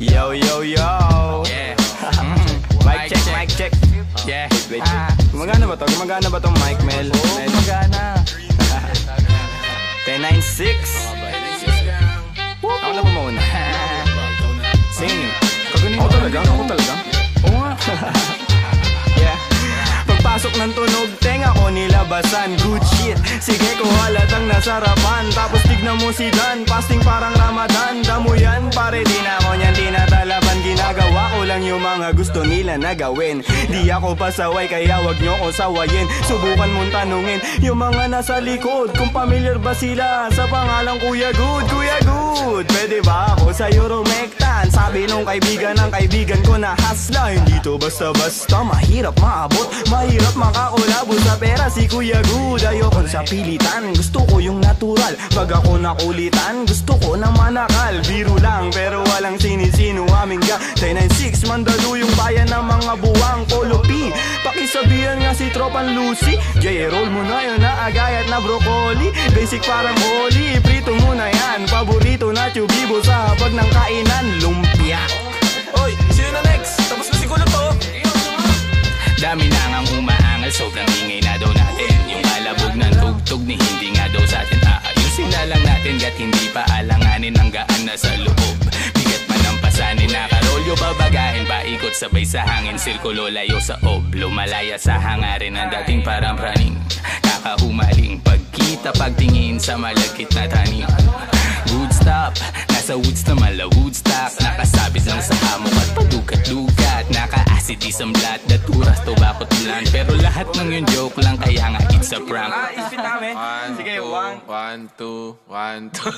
Yo, yo, yo. Yeah. Mic check, mic check. Yeah. Wait. Gumagana ba to? Gumagana ba tong mic, Mel? Oo, gumagana. 10-9-6. Ako na ba mauna? Sing. Ako talaga? Ako talaga? Oo nga. Yeah. Pagpasok ng tunog, tenga ko nilabasan. Good shit, sige ko halatang nasarapan. Tapos tignan mo si Dan, fasting parang Ramadan. Damo yan, pare di na ako niyan tinatalaban. Ginagawa ko lang yung mga gusto nila na gawin. Di ako pasaway kaya wag nyo ko sawayin. Subukan mong tanungin yung mga nasa likod kung familiar ba sila sa pangalang Kuya Good. Kuya Good, pwede ba ako sa Euromectan? Sabi nung kaibigan ng kaibigan ko na hasla. Hindi to basta-basta, mahirap maabot, mahirap makakulabo sa pera si Kuya Good. Ayokon sa pilitan, gusto ko yung natural. Pag ako nakulitan, gusto ko na manakal. Biro lang pero walang sinisino aming ga 10-9-6, Mandaluyong bayan ng mga buwang Polo P. Pakisabihan nga si Tropan Lucy, J-roll mo na yun na agayat na broccoli. Basic parang holy, prito mo na yan. Paborito na tubibo sa hapag ng kainan, lumpia. Oy, sino na next? Tapos na siguro to. Dami na ngang umaangal, sobrang ingay na daw natin. Yung kalabog ng tugtog ni hindi nga daw sa atin aayusin na lang natin, gat hindi pa alanganin ang gaan na sa loob. Bigat man ang pasanin, nakarolyo babagahin, paikot sabay sa hangin, sirkulo layo sa oblo, malaya sa hangarin ng dating parang praning. Kakahumaling pagkita, pagtingin sa malagkit na tanim. Good stop, nasa woods na mala Woodstock, nakasabit lang sa hamok at padukat-dukat, naka-acid isang blat, daturas to bakot ulan. Pero lahat ng yun joke lang, kaya nga it's a prank. Isipin namin. Sige, 1, 2, 1, 2.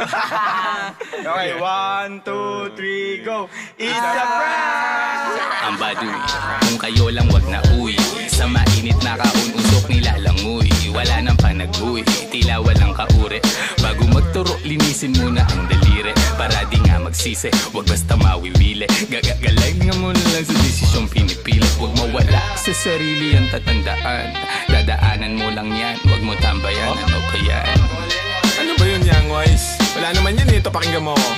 Okay, 1, 2, 3, go. It's a prank! Ang baduy, kung kayo lang wag na uwi, sa mainit na kaun-usok nilalangoy. Wala nang panag-uwi, tila walang kauri. Bago magturo, linisin muna ang daliri, para di nga magsisi, wag basta mawiwili. Gagagalay nga muna lang sa desisyong pinipili. Wag mawala sa sarili ang tatandaan, dadaanan mo lang yan, wag mo tambayan. Ano ba yan? Ano ba yun, Young Wise? Wala naman yan, ito pakinggan mo ko.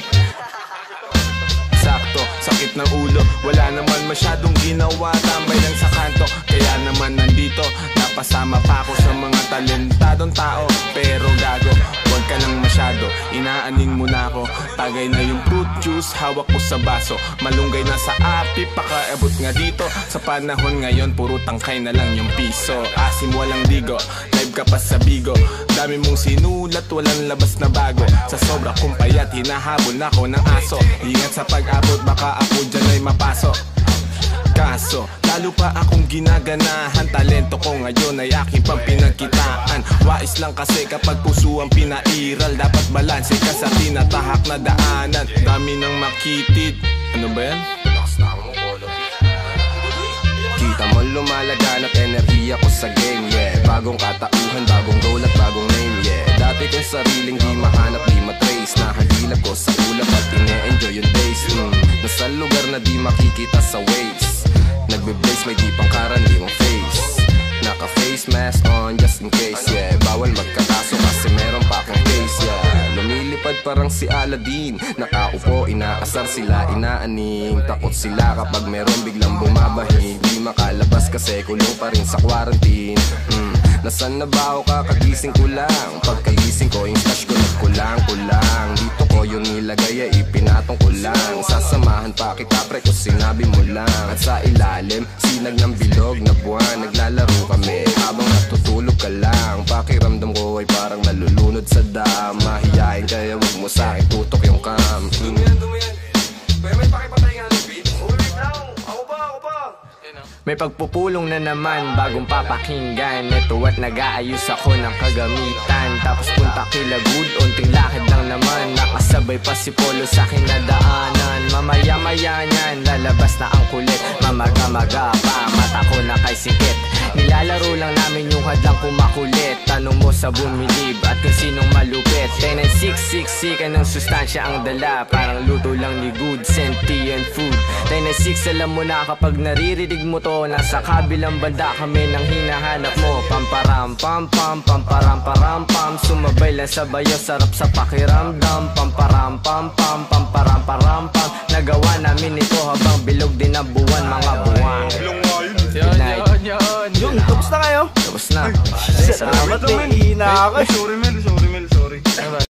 Sakto, sakit ng ulo, wala naman masyadong ginawa, tambay lang sa kanto. Kaya naman nandito, napasama pa ako sa mga talentadong tao. Pero gago, huwag ka lang masyado, inaaning mo na ako. Tagay na yung fruit juice, hawak ko sa baso, malunggay na sa api, pakaabot nga dito. Sa panahon ngayon, puro tangkay na lang yung piso. Asim walang digo, live ka pa sa bigo. Dami mong sinulat, walang labas na bago. Sa sobra kong payat, hinahabol na ako ng aso. Ingat sa pag-abot, baka ako dyan ay mapasok. Kaso, lalo pa akong ginaganahan, talento ko ngayon ay aking pang pinagkitaan. Wais lang kasi kapag puso ang pinairal, dapat balanse ka sa tinatahak na daanan. Dami ng makitid. Ano ba yan? Kita mo lumalaganap enerhiya ko sa game, yeah. Bagong katauhan, bagong role at bagong name, yeah. Dati kong sariling di mahanap, di matrace, nahagilap ko sa ulap at ine-enjoy yung days. Nasa lugar na di makikita sa waves, nagbe-blaze may di pang karaniwang face. Naka-face mask on just in case, yeah. Bawal magkakaso kasi meron pa akong case, yeah. Lumilipad parang si Aladdin, nakaupo, inaasar sila, inaaning. Takot sila kapag meron biglang bumabahing, di makalabas kasi kulong pa rin sa quarantine. Nasaan na ba ako, kakagising ko lang, pagkagising ko yung stash ko nagkulang-kulang. Dito ko yung nilagay ay ipinatong ko lang, sasamahan pa kita pre kung sinabi mo lang. At sa ilalim, sinag ng bilog na buwan, naglalaro kami habang natutulog ka lang. Pakiramdam ko ay parang nalulunod sa dam, mahihain kaya wag mo sa'kin tutok yung cam. May pakipatay nga ng beat. Ako pa. May pagpupulong na naman, bagong papakinggan. Ito at nag-aayos ako ng kagamitan. Tapos punta kila Good, unting lakad lang naman. Nakasabay pa si Polo sa kinadaanan. Mamaya-maya niyan, lalabas na ang kulit. Mamaga-maga pa, mata ko na kay sikit. Nilalaro lang namin yung hadlang kumakulit. Tanong mo sa bumilib at kung sinong malupit. 10-9-6, ka ng sustansya ang dala, parang luto lang ni Good, sentient food. 10-9-6, alam mo na kapag naririnig mo to, nasa kabilang banda kami nang hinahanap mo. Pamparam pam pam, pamparam param pam, sumabay lang sa bayo, sarap sa pakiramdam. Pamparam pam pam, pamparam param pam, nagawa namin namin ito habang bilog din ang buwan, mga buwan. Yun. Yun, tapos na kayo? Tapos na. Salamat, may ihina ako. Sorry, Mel, sorry.